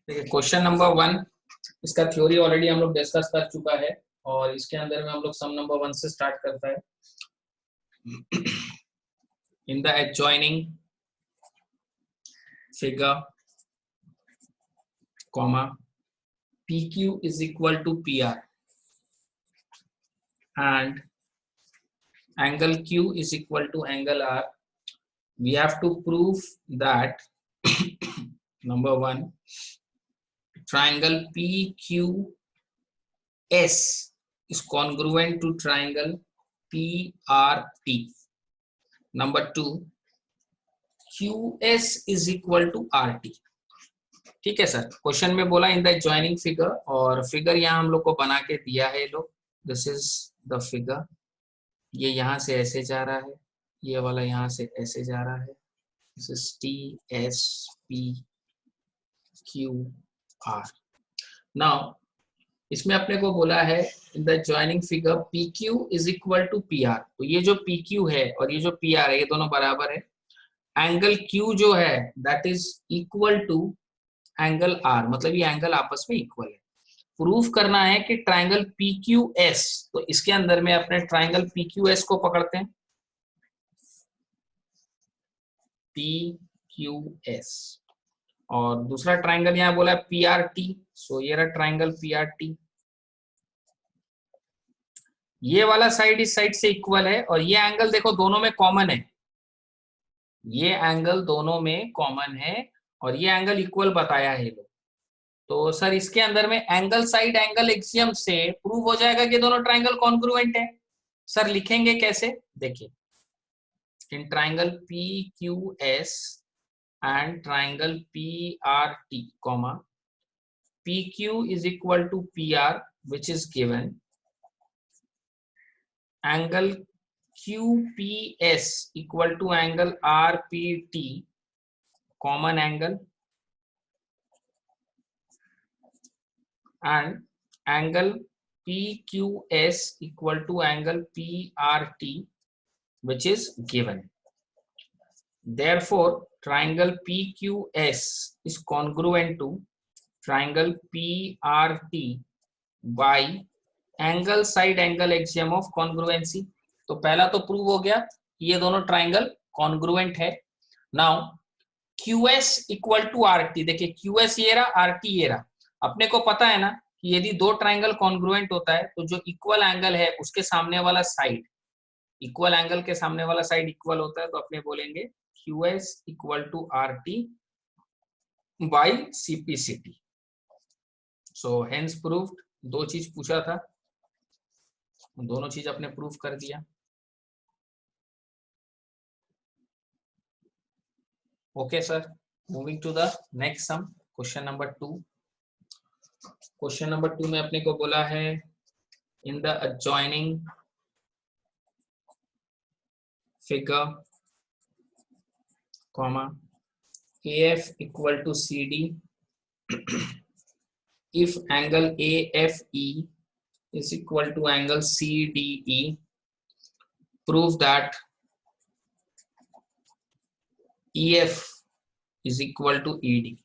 देखिए question number 1, इसका theory already हम लोग डिस्कस कर चुका है और इसके अंदर में हम लोग सम नंबर 1 से स्टार्ट करता है। In the adjoining figure comma PQ is equal to PR and angle Q is equal to angle R. We have to prove that number 1, triangle PQS is congruent to triangle PRT. Number 2, QS is equal to RT. ठीक है sir, question में बोला इन the joining figure, और figure यहाँ हम लोग को बना के दिया है लोग। दिस इज द फिगर, ये यहाँ से ऐसे जा रहा है, ये वाला यहाँ से ऐसे जा रहा है। This is TSPQR। नाउ इसमें अपने को बोला है in the joining figure PQ is equal to PR। तो ये जो PQ है और ये जो PR है, ये दोनों बराबर है। एंगल Q जो है that is equal to angle R, मतलब ये एंगल आपस में इक्वल है। प्रूफ करना है कि ट्राइंगल PQS, तो इसके अंदर में अपने ट्राइंगल PQS को पकड़ते हैं, PQS, और दूसरा ट्राइंगल यहाँ बोला PRT, सो ये रहा ट्राइंगल PRT। ये वाला साइड इस साइड से इक्वल है और ये एंगल देखो दोनों में कॉमन है, ये एंगल दोनों में कॉमन है और ये एंगल इक्वल बताया है लोग। तो सर इसके अंदर में एंगल साइड एंगल एक्सियम से प्रूव हो जाएगा कि दोनों ट्राइंगल कॉन्ग्रुएंट है। सर लिखेंगे कैसे, देखिए, in triangle PQS and triangle PRT comma PQ is equal to PR which is given, angle QPS equal to angle RPT, common angle, and angle PQS equal to angle PRT which is given. Therefore triangle PQS is congruent to triangle PRT by angle side angle axiom of congruency. तो पहला तो prove हो गया कि ये दोनों triangle congruent है। Now QS equal to RT, देखिए QS ये रहा, RT ये रहा। अपने को पता है ना कि यदि दो ट्राइंगल कॉन्ग्रुएंट होता है तो जो इक्वल एंगल है उसके सामने वाला साइड, इक्वल एंगल के सामने वाला साइड इक्वल होता है, तो अपने बोलेंगे QS equal to RT by CPCT। So hence proved. दो चीज पूछा था, दोनों चीज आपने प्रूफ कर दिया। Okay sir, moving to the next sum, question number 2। Question number 2 में अपने को बोला है in the adjoining figure comma AF equal to CD if angle AFE is equal to angle CDE, prove that EF is equal to ED।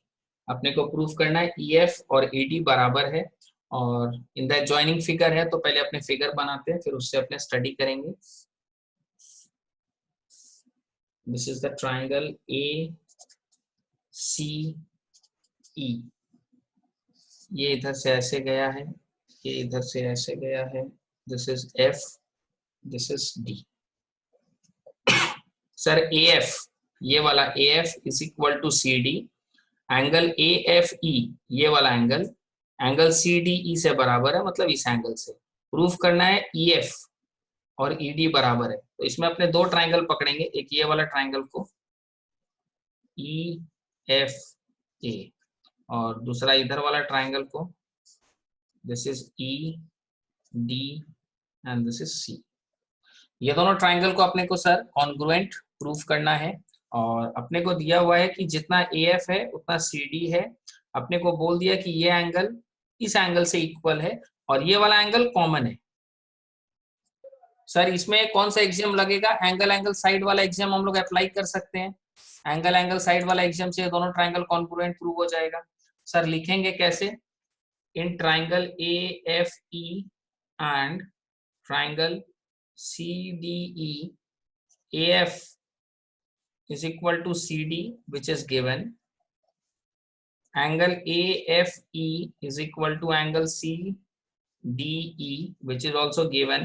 अपने को proof करना है EF और ED बराबर है, और इन द जॉइनिंग फिगर है तो पहले अपने फिगर बनाते हैं फिर उससे अपने स्टडी करेंगे। This is the triangle ACE, ये इधर से ऐसे गया है, ये इधर से ऐसे गया है। This is F, this is D। Sir AF, ये वाला AF is equal to CD, angle AFE ये वाला एंगल CDE से बराबर है, मतलब इस एंगल से। प्रूफ करना है EF और ED बराबर है, तो इसमें अपने दो ट्राइंगल पकड़ेंगे, एक ये वाला ट्राइंगल को EFA और दूसरा इधर वाला ट्राइंगल को this is ED and this is C। ये दोनों ट्राइंगल को अपने को सर कॉन्ग्रुएंट प्रूफ करना है, और अपने को दिया हुआ है कि जितना AF है उतना CD है। अपने को बोल दिया कि ये एंगल इस एंगल से इक्वल है और ये वाला एंगल कॉमन है। सर इसमें कौन सा एक्सियम लगेगा, एंगल साइड वाला एक्सियम हम लोग अप्लाई कर सकते हैं। एंगल साइड वाला एक्सियम से दोनों ट्राइंगल कॉन्ग्रुएंट प्रूव हो जाएगा। सर लिखेंगे कैसे? In triangle A F E and triangle C D E, A F is equal to CD, which is given. Angle AFE is equal to angle CDE, which is also given.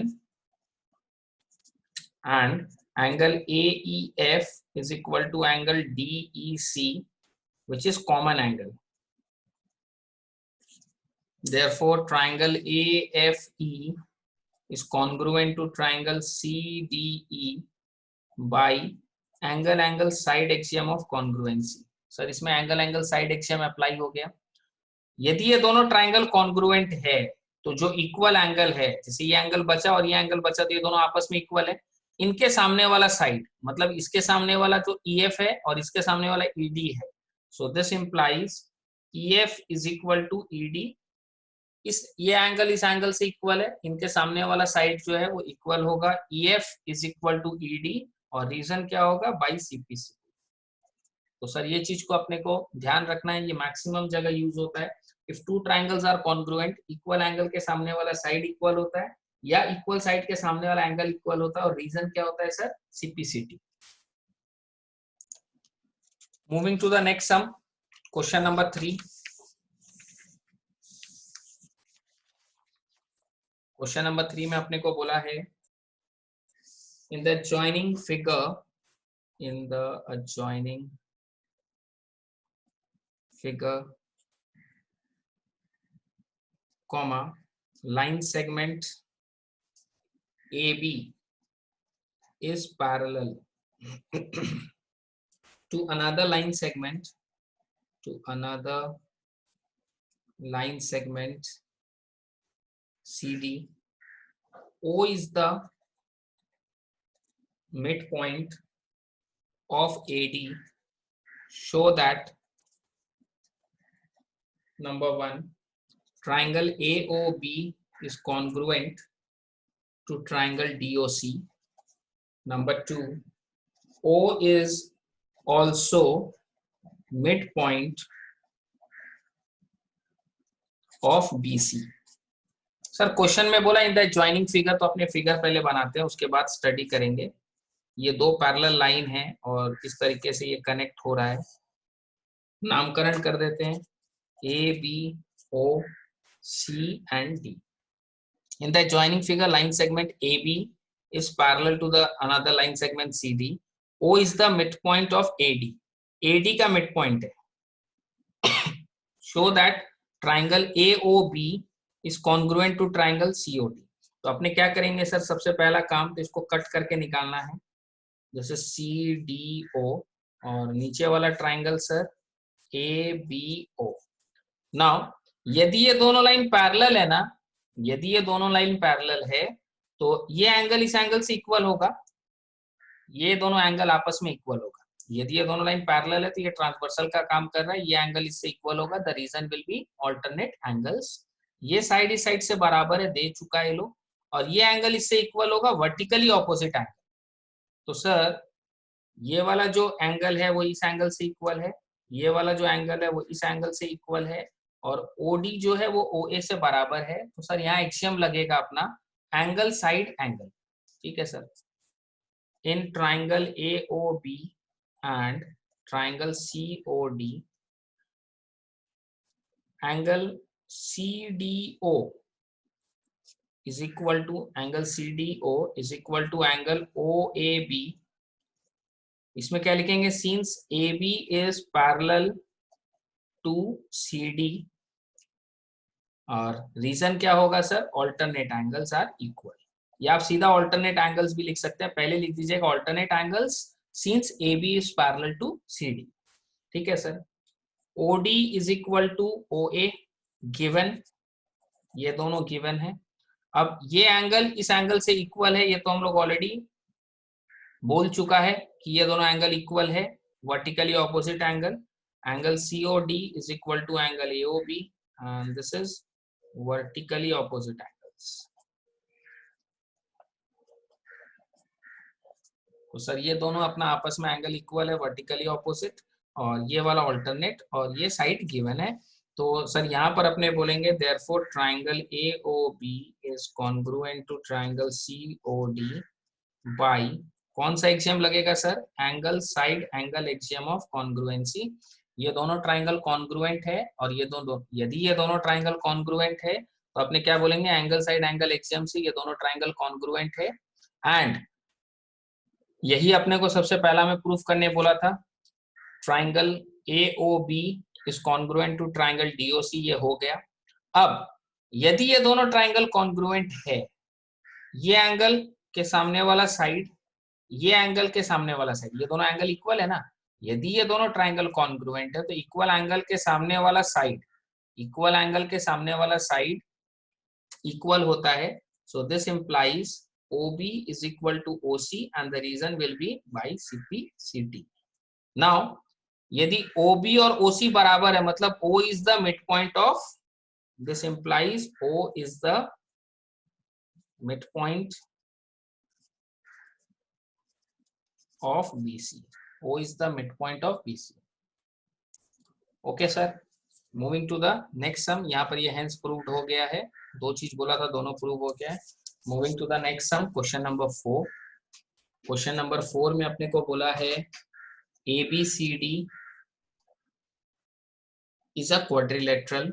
And angle AEF is equal to angle DEC, which is common angle. Therefore, triangle AFE is congruent to triangle CDE by angle side axiom of congruency. Sir इसमें angle side axiom apply हो गया। यदि ये दोनों triangle congruent है तो जो equal angle है, जैसे ये एंगल बचा और ये एंगल बचा, तो ये दोनों आपस में इक्वल है। इनके सामने वाला साइड, मतलब इसके सामने वाला जो EF है और इसके सामने वाला ED है, so this implies EF is equal to ED। ये एंगल इस एंगल से इक्वल है, इनके सामने वाला साइड जो है वो इक्वल होगा, EF is equal to ED, और रीजन क्या होगा? By CPC। तो सर ये चीज को अपने को ध्यान रखना है, ये मैक्सिमम जगह यूज होता है। If two triangles are congruent, equal angle के सामने वाला साइड इक्वल होता है या इक्वल साइड के सामने वाला एंगल इक्वल होता है, और रीजन क्या होता है sir? CPCT। Moving to the next sum, question number 3। Question number 3 में अपने को बोला है in the adjoining figure, in the adjoining figure, comma, line segment AB is parallel to another line segment, CD. O is the midpoint of AD. Show that number 1, triangle AOB is congruent to triangle DOC. Number 2, O is also midpoint of BC. Sir question में बोला in the joining figure, तो अपने figure पहले बनाते हैं, उसके बाद study करेंगे। ये दो पैरेलल लाइन है और किस तरीके से ये कनेक्ट हो रहा है, नामकरण कर देते हैं A, B, O, C and D. In the adjoining figure, line segment AB is parallel to the another line segment CD. O is the midpoint of AD. AD का midpoint है। Show that triangle AOB is congruent to triangle COD. तो अपने क्या करेंगे sir? सबसे पहला काम तो इसको कट करके निकालना है, जैसे CDO, और नीचे वाला ट्राइंगल सर ABO। नाउ यदि ये दोनों लाइन पैरेलल है ना, यदि ये दोनों लाइन पैरेलल है तो ये एंगल इस एंगल से इक्वल होगा, ये दोनों एंगल आपस में इक्वल होगा। यदि ये दोनों लाइन पैरेलल है तो ये ट्रांसवर्सल का काम कर रहा है, ये एंगल इससे इक्वल होगा, the reason will be alternate angles. ये साइड इस साइड से बराबर है, दे चुका है लोग, और ये एंगल इससे इक्वल होगा, वर्टिकली ऑपोजिट एंगल। तो सर ये वाला जो एंगल है वो इस एंगल से इक्वल है, ये वाला जो एंगल है वो इस एंगल से इक्वल है, और OD जो है वो OA से बराबर है। तो सर यहाँ एक्सियम लगेगा अपना एंगल साइड एंगल। ठीक है sir, in triangle AOB and triangle COD, angle CDO is equal to angle CDO is equal to angle OAB। इसमें क्या लिखेंगे? since AB is parallel to CD, और रीजन क्या होगा sir? Alternate angles are equal. या आप सीधा alternate angles भी लिख सकते हैं, पहले लिख दीजिएगा alternate angles since AB is parallel to CD। ठीक है sir, OD is equal to OA, given, ये दोनों गिवन है। अब ये एंगल इस एंगल से इक्वल है, ये तो हम लोग ऑलरेडी बोल चुका है कि ये दोनों एंगल इक्वल है, vertically opposite angle. Angle COD is equal to angle AOB and this is vertically opposite angles। तो सर ये दोनों अपना आपस में एंगल इक्वल है, वर्टिकली ऑपोजिट, और ये वाला ऑल्टरनेट, और ये साइड गिवन है। तो सर यहाँ पर अपने बोलेंगे therefore triangle AOB is congruent to triangle COD by, कौन सा एक्सियम लगेगा sir? Angle side angle axiom of congruency. ये दोनों ट्राइंगल कॉन्ग्रुएंट है और ये दोनों, यदि ये दोनों ट्राइंगल कॉन्ग्रुएंट है तो अपने क्या बोलेंगे? एंगल साइड एंगल एक्सियम से ये दोनों ट्राइंगल कॉन्ग्रुएंट है। एंड यही अपने को सबसे पहला में प्रूफ करने बोला था, triangle AOB is congruent to triangle DOC, ये हो गया। अब यदि ये दोनों ट्राइंगल कॉन्ग्रुएंट है, ये एंगल के सामने वाला साइड, ये एंगल के सामने वाला साइड, ये दोनों एंगल इक्वल है ना। यदि ये दोनों ट्राइंगल कॉन्ग्रुएंट है तो इक्वल एंगल के सामने वाला साइड, इक्वल एंगल के सामने वाला साइड इक्वल होता है। So this implies OB is equal to OC and the reason will be by CP/CT. Now यदि OB और OC बराबर है मतलब O is the midpoint of, this implies O is the midpoint of BC. O is the midpoint of BC. Okay sir, moving to the next sum. यहाँ पर ये hence proved हो गया है, दो चीज बोला था दोनों प्रूव हो गया है। Moving to the next sum, question number 4. Question number 4 में अपने को बोला है ABCD is a quadrilateral.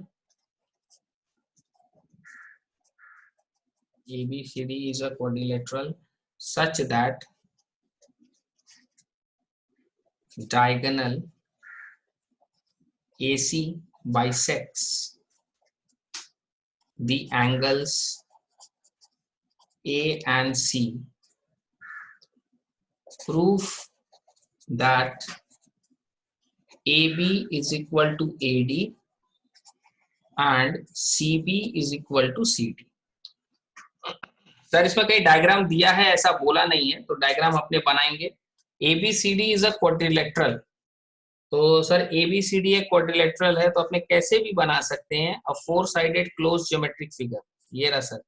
ABCD is a quadrilateral such that diagonal AC bisects the angles A and C. Proof that AB is equal to AD and CB is equal to CD. Sir इसमें कहीं diagram दिया है ऐसा बोला नहीं है, तो diagram अपने बनाएंगे। ABCD इज अ क्वाड्रिलेटरल, तो सर ABCD एक क्वाड्रिलेटरल है तो अपने कैसे भी बना सकते हैं अ four sided close geometric figure. ये रहा sir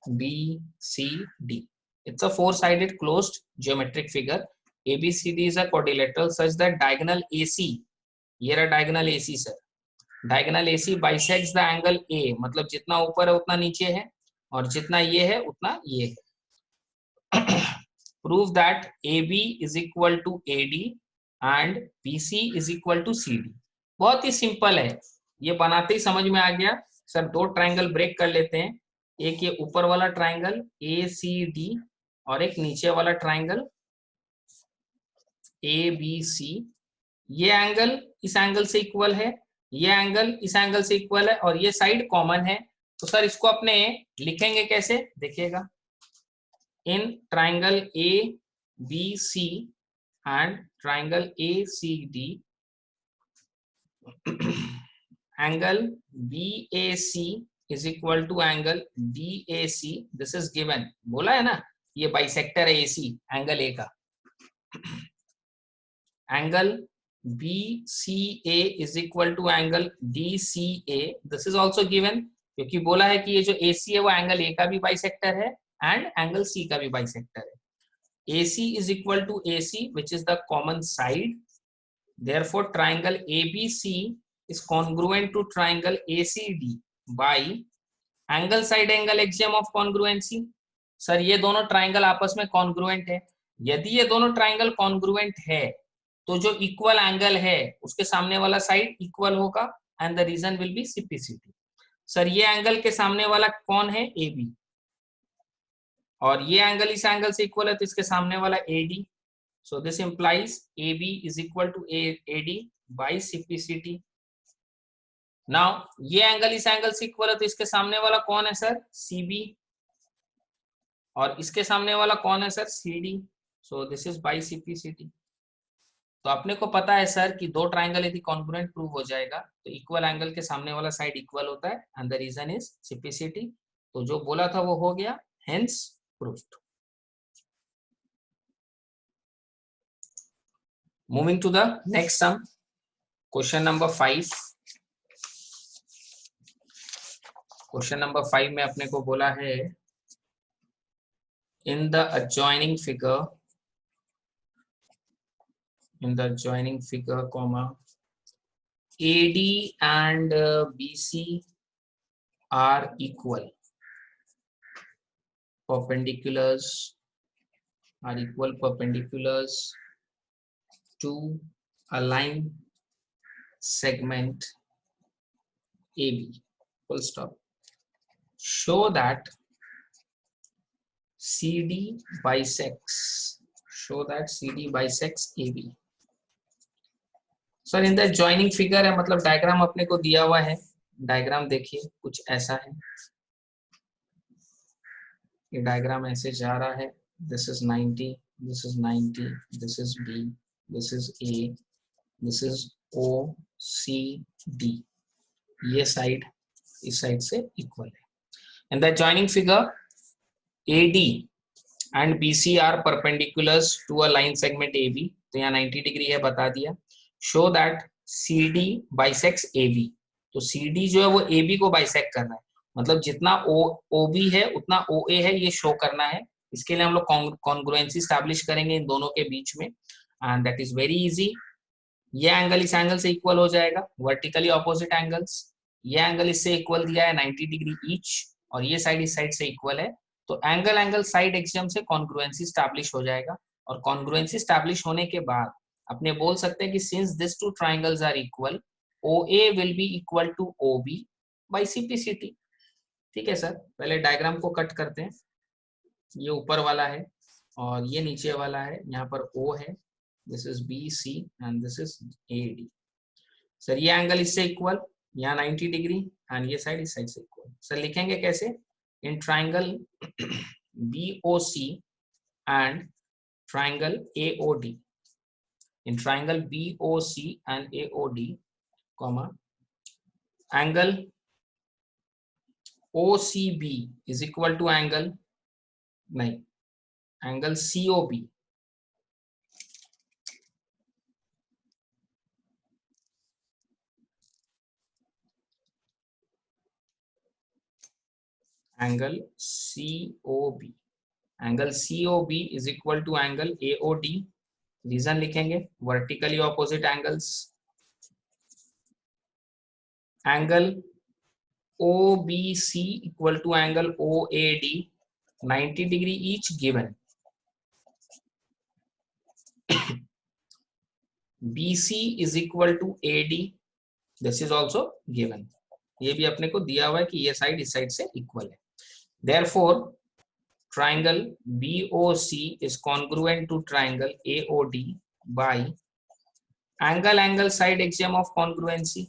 ABCD, it's a four sided closed geometric figure. ABCD is a quadrilateral such that diagonal AC, ये रहा diagonal AC sir, diagonal AC bisects the angle A, मतलब जितना ऊपर है उतना नीचे है और जितना ये है उतना ये है। Prove that AB is equal to AD and BC is equal to CD. बहुत ही सिंपल है, ये बनाते ही समझ में आ गया। सर दो ट्राइंगल ब्रेक कर लेते हैं, एक ये ऊपर वाला ट्राइंगल ACD और एक नीचे वाला ट्राइंगल ABC। ये एंगल इस एंगल से इक्वल है, ये एंगल इस एंगल से इक्वल है और ये साइड कॉमन है। तो सर इसको अपने लिखेंगे कैसे, देखिएगा, in triangle ABC and triangle ACD, angle BAC is equal to angle DAC, this is given, बोला है ना, ये बाइसेक्टर है AC एंगल A का। Angle BCA is equal to angle DCA, this is also given, क्योंकि बोला है कि ये जो AC है वो एंगल A का भी बाइसेक्टर है एंड एंगल C का भी बाइसेक्टर है। AC is equal to AC which is the common side, therefore triangle ABC is congruent to triangle ACD by angle side angle axiom of congruency. Sir ये दोनों triangle आपस में congruent है, यदि ये दोनों ट्राइंगल कॉन्ग्रुएंट है तो जो इक्वल एंगल है उसके सामने वाला साइड इक्वल होगा and the reason will be CP/CD। Sir ये एंगल के सामने वाला कौन है, AB, और ये एंगल इस एंगल से इक्वल है तो इसके सामने वाला AD। So this implies AB is equal to AD by CP/CD। Now ये एंगल इस एंगल से इक्वल है तो इसके सामने वाला कौन है सर, CB, और इसके सामने वाला कौन है sir, CD। So this is by CP/CD। तो अपने को पता है सर कि दो ट्राइंगल यदि कॉन्ग्रुएंट प्रूव हो जाएगा तो इक्वल एंगल के सामने वाला साइड इक्वल होता है and the reason is CP/CD। तो जो बोला था वो हो गया, hence proved. Moving to the next sum, question number 5। Question number 5 में अपने को बोला है in the adjoining figure, comma, AD and BC are equal. Perpendiculars are equal perpendiculars to a line segment AB. Full stop. Show that CD bisects. Show that CD bisects AB. Sir in the joining figure है, मतलब diagram अपने को दिया हुआ है. Diagram देखिए कुछ ऐसा है. ये डायग्राम ऐसे जा रहा है. This is 90, this is 90, this is B, this is A, this is O C D. ये साइड इस साइड से इक्वल है. In the joining figure AD and BC are perpendiculars to a line segment AB. तो यहाँ 90 degree है, बता दिया. Show that CD bisects AB. तो CD जो है वो AB को बाइसेक्ट कर रहा है, मतलब जितना OB है उतना OA है, ये शो करना है. इसके लिए हम लोग कॉन्ग्रुएंसी स्टैब्लिश करेंगे इन दोनों के बीच में, and that is very easy. ये एंगल इस एंगल से इक्वल हो जाएगा, वर्टिकली ऑपोजिट एंगल्स. ये एंगल इससे इक्वल दिया है 90 डिग्री ईच, और ये साइड इस साइड से इक्वल है. तो एंगल एंगल साइड एक्सियम से कॉन्ग्रुएंसी स्टैब्लिश हो जाएगा. और कॉन्ग्रुएंसी स्टैब्लिश होने के बाद अपने बोल सकते हैं कि since this two triangles are equal, OA will be equal to OB by CPCT. ठीक है सर, पहले डायग्राम को कट करते हैं. ये ऊपर वाला है और ये नीचे वाला है. यहाँ पर O है, this is BC and this is AD. Sir ये एंगल इससे इक्वल, यहाँ 90 डिग्री, एंड ये साइड इस साइड से इक्वल. सर लिखेंगे कैसे? In triangle BOC and triangle AOD. In triangle BOC and AOD, comma, angle OCB is equal to angle COB. Angle COB. Angle COB is equal to angle AOD. Reason लिखेंगे, vertically opposite angles. Angle OBC equal to angle OAD, 90 degree each given. BC is equal to AD, this is also given. ये भी अपने को दिया हुआ है कि ये साइड इस साइड से इक्वल है. Therefore, triangle BOC is congruent to triangle AOD by angle angle side axiom of congruency.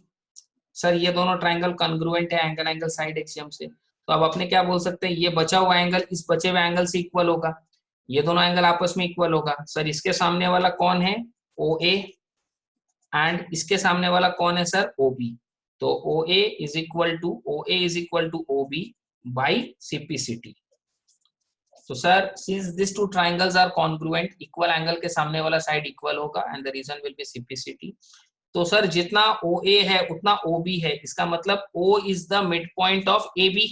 Sir ये दोनों ट्राइंगल कॉन्ग्रुएंट है एंगल एंगल साइड एक्सियम से. तो अब अपने क्या बोल सकते हैं, ये बचा हुआ एंगल इस बचे हुए एंगल से इक्वल होगा, ये दोनों एंगल आपस में इक्वल होगा. सर इसके सामने वाला कौन है? OA, एंड इसके सामने वाला कौन है सर? OB. तो OA is equal to OB by CPCT. तो sir since this two triangles are congruent, equal angle के सामने वाला साइड इक्वल होगा, and the reason will be CPCT. तो सर जितना OA है उतना OB है, इसका मतलब O is the mid point of AB.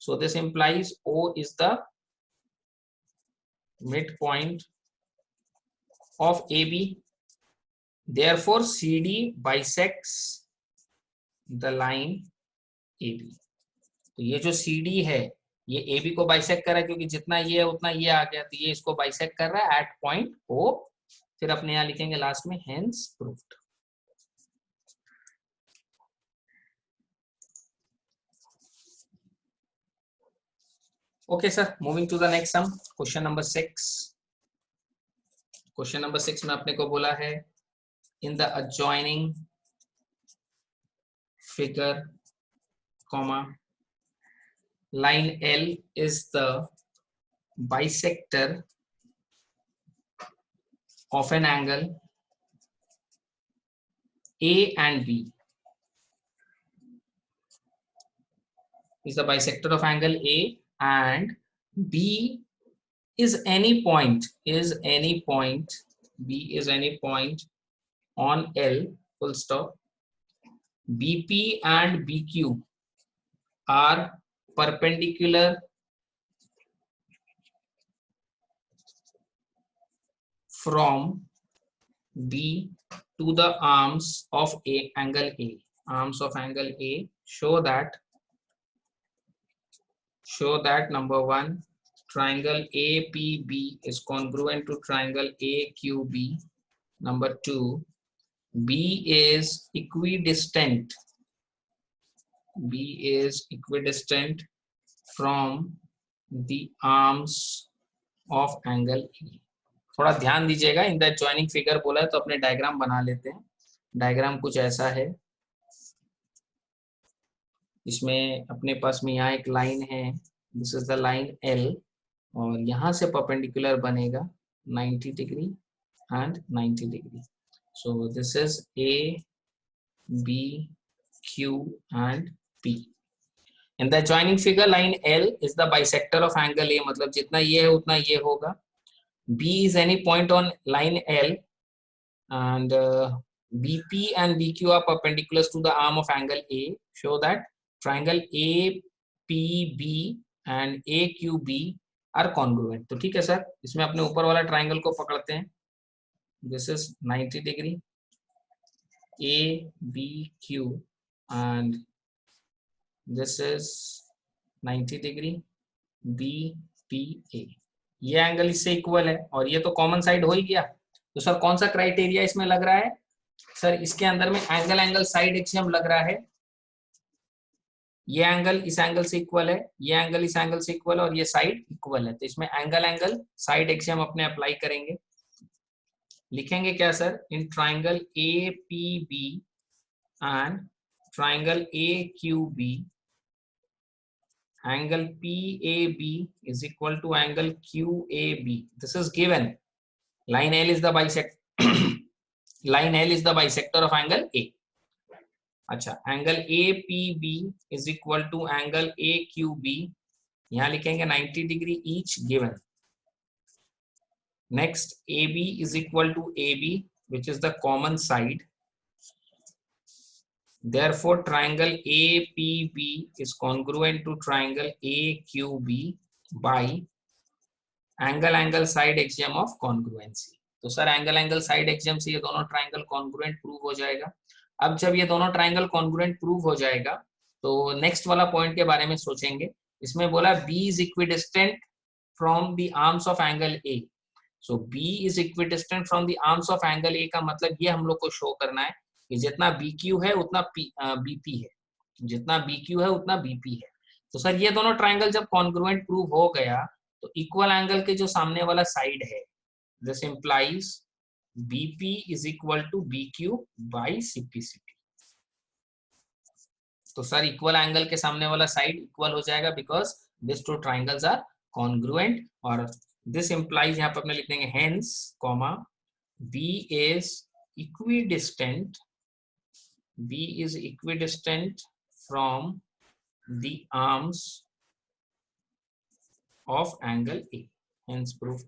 So this implies O is the mid point of AB. Therefore CD bisects the line AB. तो ये जो CD है ये AB को बाइसेक्ट कर रहा है, क्योंकि जितना ये है उतना ये आ गया, तो ये इसको बाइसेक्ट कर रहा है एट पॉइंट O. फिर अपने यहाँ लिखेंगे लास्ट में hence proved. Okay sir, moving to the next sum, question number 6. Question number 6 में अपने को बोला है in the adjoining figure, comma, line L is the bisector of an angle A and B. Is the bisector of angle A and B is any point, B is any point on L, full stop. BP and BQ are perpendicular from B to the arms of a angle A. Arms of angle A show that number one, triangle APB is congruent to triangle AQB. Number two, B is equidistant. B is equidistant from the arms of angle A. थोड़ा ध्यान दीजिएगा, in the joining figure बोला है तो अपने diagram बना लेते हैं। डायग्राम कुछ ऐसा है, इसमें अपने पास में यहाँ एक लाइन है, this is the line L, और यहाँ से परपेंडिकुलर बनेगा 90 degree and 90 degree. So this is A, B, Q and P. In the joining figure, line L is the bisector of angle A, मतलब जितना ये है उतना ये होगा. B is any point on line L and BP and BQ are perpendicular to the arm of angle A. Show that triangle APB and AQB are congruent. तो ठीक है सर, इसमें अपने ऊपर वाला ट्राइंगल को पकड़ते हैं. This is 90 degree ABQ and this is 90 degree BPA. ये एंगल इससे इक्वल है और ये तो कॉमन साइड हो ही गया. तो सर कौन सा क्राइटेरिया इसमें लग रहा है? सर इसके अंदर में एंगल साइड एक्सियम लग रहा है. ये एंगल इस एंगल से इक्वल है, ये एंगल इस एंगल से इक्वल है और ये साइड इक्वल है. तो इसमें एंगल साइड एक्सियम अपने अप्लाई करेंगे. लिखेंगे क्या sir? In triangle APB and triangle AQB, angle PAB is equal to angle QAB. This is given. Line L is the bisector. Line L is the bisector of angle A. अच्छा, angle APB is equal to angle AQB. यहाँ लिखेंगे 90 degree each given. Next, AB is equal to AB, which is the common side. Therefore, triangle APB is congruent to triangle AQB by angle side axiom of congruency. तो sir angle side axiom से ये दोनों triangle congruent prove हो जाएगा. अब जब ये दोनों ट्राइंगल कॉन्ग्रुएंट प्रूव हो जाएगा तो नेक्स्ट वाला पॉइंट के बारे में सोचेंगे. इसमें बोला B is equidistant from the arms of angle A. So B is equidistant from the arms of angle A का मतलब ये हम लोग को शो करना है कि जितना BQ है उतना BP है, जितना BQ है उतना BP है. तो सर ये दोनों ट्राइंगल जब कॉन्ग्रुएंट प्रूव हो गया तो इक्वल एंगल के जो सामने वाला साइड है, this implies BP is equal to BQ by CPCP. तो सर इक्वल एंगल के सामने वाला साइड इक्वल हो जाएगा because this two triangles are congruent. और दिस इंप्लाइज यहाँ पर अपने लिख देंगे hence comma B is equidistant. B is equidistant from the arms of angle A. Hence proved.